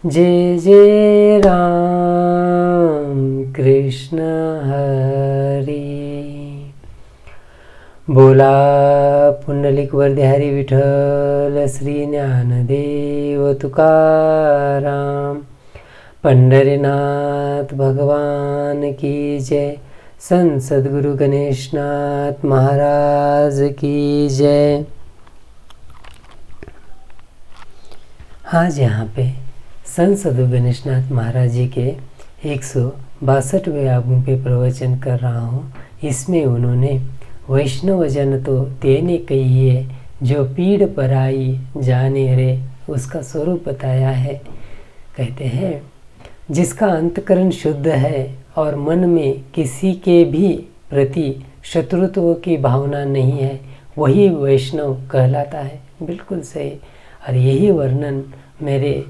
जय जय राम कृष्ण हरी। बोला पुंडलिक वरदेहरी विठ्ठल श्री ज्ञानदेव तुकाराम। पंढरीनाथ भगवान की जय। संत सद्गुरु गणेशनाथ महाराज की जय। आज यहाँ पे संत सद्गुरु गणेशनाथ महाराज जी के 162वें आगम पे प्रवचन कर रहा हूँ। इसमें उन्होंने वैष्णव जन तो तेने कहिए जो पीड़ पराई जाने रे, उसका स्वरूप बताया है। कहते हैं जिसका अंतकरण शुद्ध है और मन में किसी के भी प्रति शत्रुत्व की भावना नहीं है, वही वैष्णव कहलाता है। बिल्कुल सही। और यही वर्णन मेरे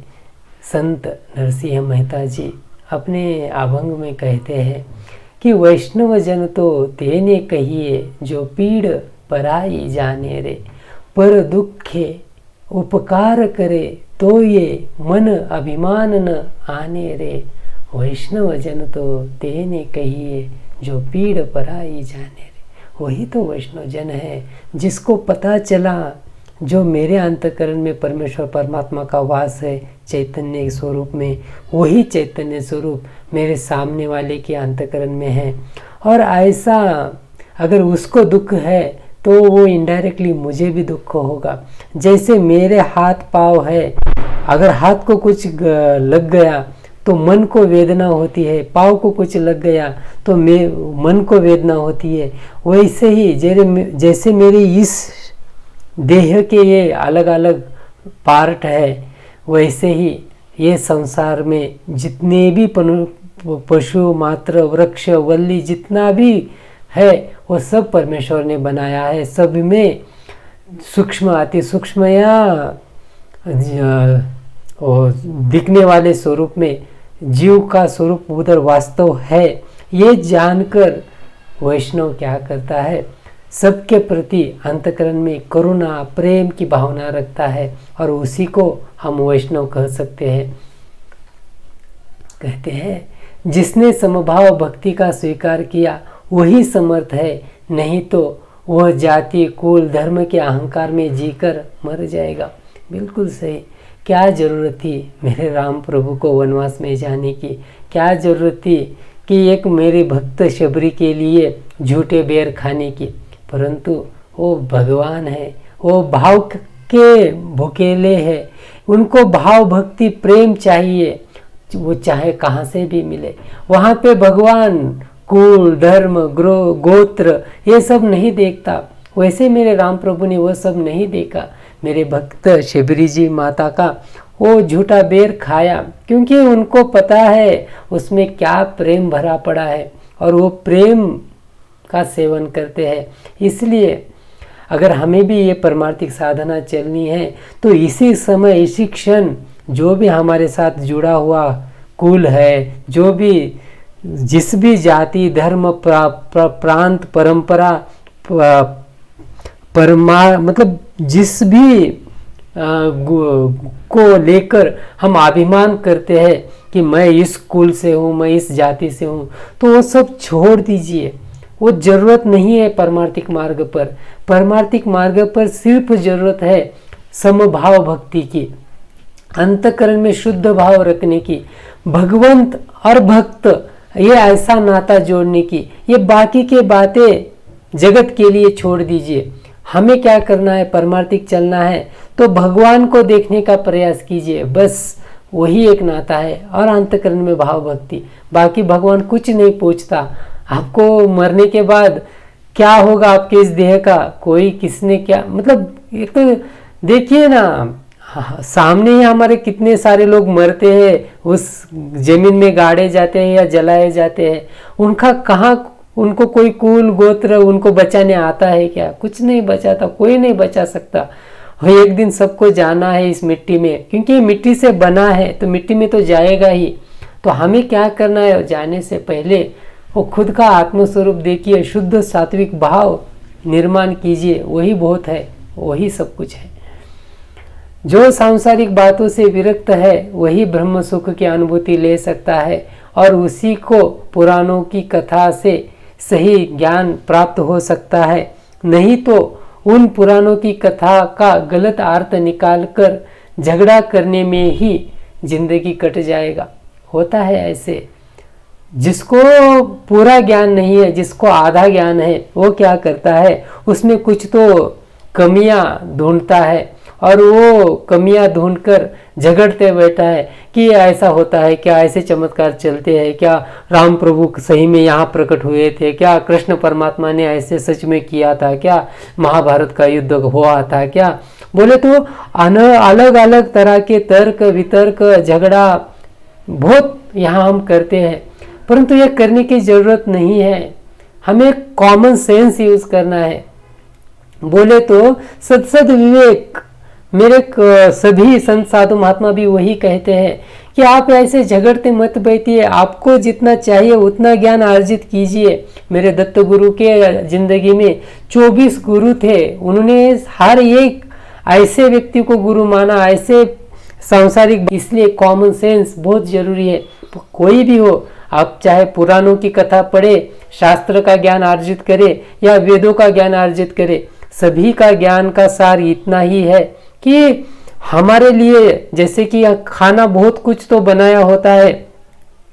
संत नरसिंह मेहता जी अपने अभंग में कहते हैं कि वैष्णव जन तो तेने कहिए जो पीड़ पराई जाने रे, पर दुखे उपकार करे तो ये मन अभिमान न आने रे। वैष्णव जन तो तेने कहिए जो पीड़ पराई जाने रे, वही तो वैष्णव जन है जिसको पता चला जो मेरे अंतकरण में परमेश्वर परमात्मा का वास है चैतन्य स्वरूप में, वही चैतन्य स्वरूप मेरे सामने वाले के अंतकरण में है। और ऐसा अगर उसको दुख है तो वो इनडायरेक्टली मुझे भी दुख होगा। जैसे मेरे हाथ पाँव है, अगर हाथ को कुछ लग गया तो मन को वेदना होती है, पाँव को कुछ लग गया तो मन को वेदना होती है। वैसे ही जैसे मेरी इस देह के ये अलग अलग पार्ट है, वैसे ही ये संसार में जितने भी पशु मात्र वृक्ष वल्ली जितना भी है वो सब परमेश्वर ने बनाया है। सब में सूक्ष्म अति सूक्ष्म या दिखने वाले स्वरूप में जीव का स्वरूप उधर वास्तव है। ये जानकर वैष्णव क्या करता है, सबके प्रति अंतकरण में करुणा प्रेम की भावना रखता है और उसी को हम वैष्णव कह सकते हैं। कहते हैं जिसने समभाव भक्ति का स्वीकार किया वही समर्थ है, नहीं तो वह जाति कुल धर्म के अहंकार में जीकर मर जाएगा। बिल्कुल सही। क्या ज़रूरत थी मेरे राम प्रभु को वनवास में जाने की? क्या ज़रूरत थी कि एक मेरे भक्त शबरी के लिए झूठे बेर खाने की? परंतु वो भगवान है, वो भाव के भुकेले है, उनको भाव भक्ति प्रेम चाहिए, वो चाहे कहाँ से भी मिले। वहाँ पे भगवान कुल धर्म गोत्र ये सब नहीं देखता। वैसे मेरे राम प्रभु ने वो सब नहीं देखा। मेरे भक्त शबरी जी माता का वो झूठा बेर खाया क्योंकि उनको पता है उसमें क्या प्रेम भरा पड़ा है और वो प्रेम का सेवन करते हैं। इसलिए अगर हमें भी ये परमार्थिक साधना चलनी है तो इसी समय इसी क्षण जो भी हमारे साथ जुड़ा हुआ कुल है, जो भी जिस भी जाति धर्म प्रांत परंपरा मतलब जिस भी को लेकर हम अभिमान करते हैं कि मैं इस कुल से हूँ, मैं इस जाति से हूँ, तो वो सब छोड़ दीजिए। वो जरूरत नहीं है परमार्थिक मार्ग पर। परमार्थिक मार्ग पर सिर्फ जरूरत है समभाव भक्ति की, अंतकरण में शुद्ध भाव रखने की, भगवंत और भक्त ये ऐसा नाता जोड़ने की। ये बाकी के बातें जगत के लिए छोड़ दीजिए। हमें क्या करना है, परमार्थिक चलना है तो भगवान को देखने का प्रयास कीजिए, बस वही एक नाता है। और अंतकरण में भाव भक्ति, बाकी भगवान कुछ नहीं पूछता। आपको मरने के बाद क्या होगा आपके इस देह का, कोई किसने क्या, मतलब एक तो देखिए ना, सामने ही हमारे कितने सारे लोग मरते हैं, उस जमीन में गाड़े जाते हैं या जलाए जाते हैं। उनका कहाँ, उनको कोई कुल गोत्र उनको बचाने आता है क्या? कुछ नहीं बचाता, कोई नहीं बचा सकता। और एक दिन सबको जाना है इस मिट्टी में, क्योंकि मिट्टी से बना है तो मिट्टी में तो जाएगा ही। तो हमें क्या करना है, जाने से पहले वो खुद का आत्मस्वरूप देखिए, शुद्ध सात्विक भाव निर्माण कीजिए, वही बहुत है, वही सब कुछ है। जो सांसारिक बातों से विरक्त है वही ब्रह्म सुख की अनुभूति ले सकता है और उसी को पुराणों की कथा से सही ज्ञान प्राप्त हो सकता है। नहीं तो उन पुराणों की कथा का गलत अर्थ निकालकर झगड़ा करने में ही जिंदगी कट जाएगा। होता है ऐसे, जिसको पूरा ज्ञान नहीं है, जिसको आधा ज्ञान है, वो क्या करता है, उसमें कुछ तो कमियां ढूंढता है और वो कमियां ढूंढकर झगड़ते बैठा है कि ऐसा होता है क्या, ऐसे चमत्कार चलते हैं क्या, राम प्रभु सही में यहाँ प्रकट हुए थे क्या, कृष्ण परमात्मा ने ऐसे सच में किया था क्या, महाभारत का युद्ध हुआ था क्या। बोले तो अलग अलग तरह के तर्क वितर्क झगड़ा बहुत यहाँ हम करते हैं, परंतु ये करने की जरूरत नहीं है। हमें कॉमन सेंस यूज करना है। बोले तो सद विवेक, मेरे सभी संत साधु महात्मा भी वही कहते हैं कि आप ऐसे झगड़ते मत बैठिए, आपको जितना चाहिए उतना ज्ञान अर्जित कीजिए। मेरे दत्त गुरु के जिंदगी में 24 गुरु थे, उन्होंने हर एक ऐसे व्यक्ति को गुरु माना, ऐसे सांसारिक, इसलिए कॉमन सेंस बहुत जरूरी है। कोई भी हो, आप चाहे पुराणों की कथा पढ़े, शास्त्र का ज्ञान अर्जित करे या वेदों का ज्ञान अर्जित करे, सभी का ज्ञान का सार इतना ही है कि हमारे लिए, जैसे कि खाना बहुत कुछ तो बनाया होता है,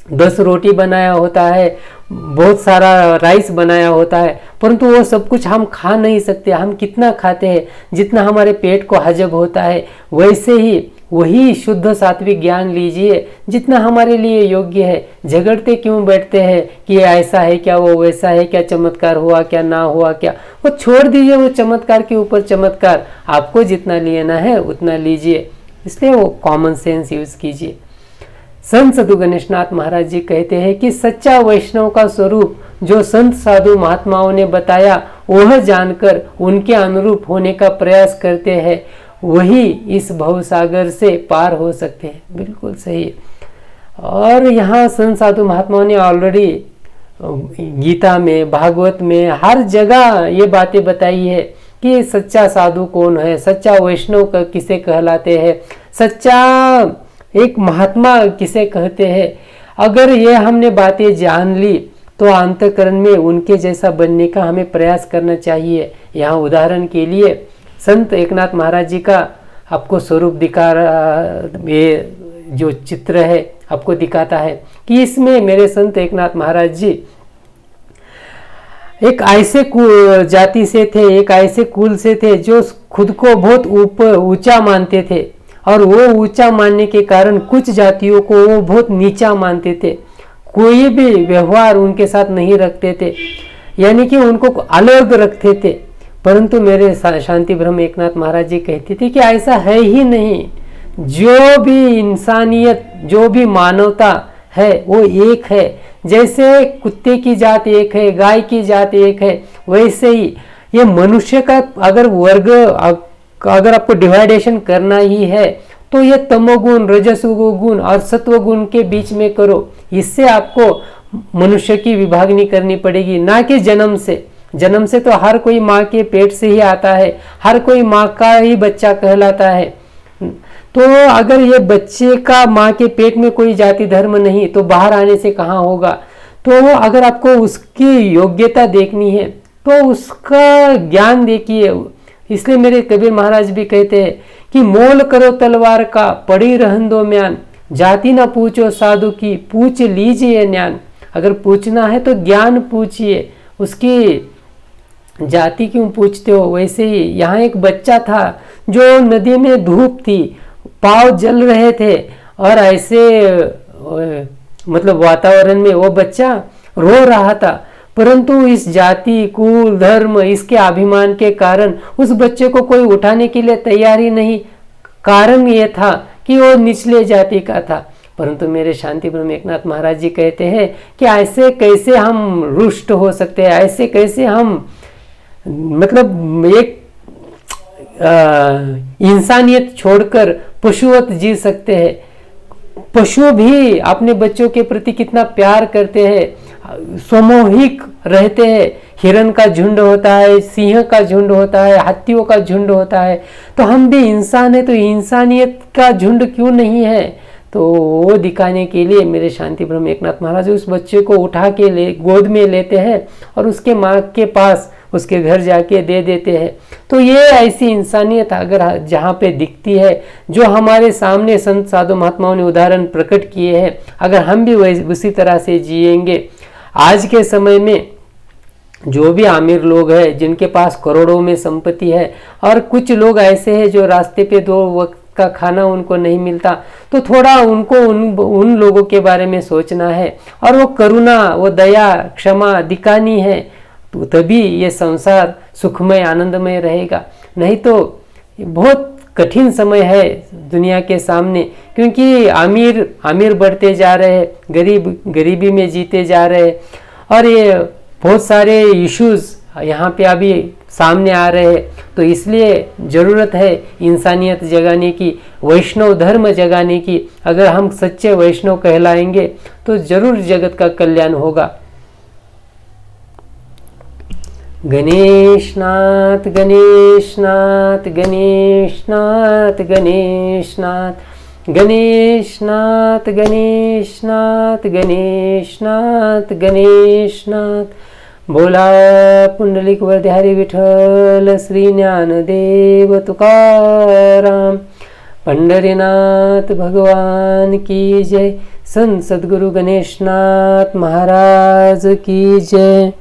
10 रोटी बनाया होता है, बहुत सारा राइस बनाया होता है, परंतु वो सब कुछ हम खा नहीं सकते। हम कितना खाते हैं, जितना हमारे पेट को हजम होता है, वैसे ही वही शुद्ध सात्विक ज्ञान लीजिए जितना हमारे लिए योग्य है। झगड़ते क्यों बैठते हैं कि ऐसा है क्या, वो वैसा है क्या, चमत्कार हुआ क्या, ना हुआ क्या, वो छोड़ दीजिए। वो चमत्कार के ऊपर चमत्कार, आपको जितना लेना है उतना लीजिए। इसलिए वो कॉमन सेंस यूज कीजिए। संत साधु गणेशनाथ महाराज जी कहते हैं कि सच्चा वैष्णव का स्वरूप जो संत साधु महात्माओं ने बताया, वह जानकर उनके अनुरूप होने का प्रयास करते हैं, वही इस भवसागर से पार हो सकते हैं। बिल्कुल सही है। और यहाँ संत साधु महात्माओं ने ऑलरेडी गीता में, भागवत में, हर जगह ये बातें बताई है कि सच्चा साधु कौन है, सच्चा वैष्णव किसे कहलाते हैं, सच्चा एक महात्मा किसे कहते हैं। अगर ये हमने बातें जान ली तो अंतःकरण में उनके जैसा बनने का हमें प्रयास करना चाहिए। यहाँ उदाहरण के लिए संत एकनाथ महाराज जी का आपको स्वरूप दिखा रहा, ये जो चित्र है आपको दिखाता है कि इसमें मेरे संत एकनाथ महाराज जी एक ऐसे जाति से थे, एक ऐसे कुल से थे जो खुद को बहुत ऊपर ऊंचा मानते थे, और वो ऊंचा मानने के कारण कुछ जातियों को वो बहुत नीचा मानते थे। कोई भी व्यवहार उनके साथ नहीं रखते थे, यानी कि उनको अलग रखते थे। परंतु मेरे शांति ब्रह्म एकनाथ महाराज जी कहते थे कि ऐसा है ही नहीं। जो भी इंसानियत, जो भी मानवता है वो एक है। जैसे कुत्ते की जात एक है, गाय की जात एक है, वैसे ही ये मनुष्य का अगर वर्ग, अगर आपको डिवाइडेशन करना ही है तो ये तमोगुण, रजसगुण और सत्वगुण के बीच में करो। इससे आपको मनुष्य की विभागनी करनी पड़ेगी, ना कि जन्म से। जन्म से तो हर कोई माँ के पेट से ही आता है, हर कोई माँ का ही बच्चा कहलाता है। तो अगर ये बच्चे का माँ के पेट में कोई जाति धर्म नहीं तो बाहर आने से कहाँ होगा। तो अगर आपको उसकी योग्यता देखनी है तो उसका ज्ञान देखिए। इसलिए मेरे कबीर महाराज भी कहते हैं कि मोल करो तलवार का, पड़ी रहन दो म्यान, जाति ना पूछो साधु की, पूछ लीजिए ज्ञान। अगर पूछना है तो ज्ञान पूछिए, उसकी जाति क्यों पूछते हो। वैसे ही यहाँ एक बच्चा था जो नदी में धूप थी, पाँव जल रहे थे, और ऐसे मतलब वातावरण में वो बच्चा रो रहा था, परंतु इस जाति, कुल, धर्म, इसके अभिमान के कारण उस बच्चे को कोई उठाने के लिए तैयार ही नहीं। कारण ये था कि वो निचले जाति का था। परंतु मेरे शांति ब्रह्म एकनाथ महाराज जी कहते हैं कि ऐसे कैसे हम रुष्ट हो सकते हैं, ऐसे कैसे हम मतलब एक इंसानियत छोड़कर पशुवत जी सकते हैं। पशु भी अपने बच्चों के प्रति कितना प्यार करते हैं। सामूहिक रहते हैं। हिरन का झुंड होता है, सिंह का झुंड होता है, हाथियों का झुंड होता है, तो हम भी इंसान है, तो इंसानियत का झुंड क्यों नहीं है? तो वो दिखाने के लिए मेरे शांति ब्रह्म एकनाथ महाराज उस बच्चे को उठा के गोद में लेते हैं और उसके माँ के पास, उसके घर जाके दे देते हैं। तो ये ऐसी इंसानियत अगर जहाँ पे दिखती है, जो हमारे सामने संत साधु महात्माओं ने उदाहरण प्रकट किए हैं, अगर हम भी उसी तरह से जिएंगे, आज के समय में जो भी आमिर लोग हैं जिनके पास करोड़ों में संपत्ति है, और कुछ लोग ऐसे हैं जो रास्ते पे 2 वक्त का खाना उनको नहीं मिलता, तो थोड़ा उनको उन लोगों के बारे में सोचना है और वो करुणा, वो दया, क्षमा दिखानी है, तो तभी ये संसार सुखमय आनंदमय रहेगा। नहीं तो बहुत कठिन समय है दुनिया के सामने, क्योंकि अमीर बढ़ते जा रहे हैं, गरीबी में जीते जा रहे हैं, और ये बहुत सारे इश्यूज यहाँ पे अभी सामने आ रहे हैं। तो इसलिए ज़रूरत है इंसानियत जगाने की, वैष्णव धर्म जगाने की। अगर हम सच्चे वैष्णव कहलाएंगे तो जरूर जगत का कल्याण होगा। गणेशनाथ गणेशनाथ गणेशनाथ गणेशनाथ गणेशनाथ गणेशनाथ गणेशनाथ गणेशनाथ। बोला पुंडलिक वरदारी विठ्ठल श्री ज्ञानदेव तुकाराम। पंढरीनाथ भगवान की जय। संत सद्गुरु गणेशनाथ महाराज की जय।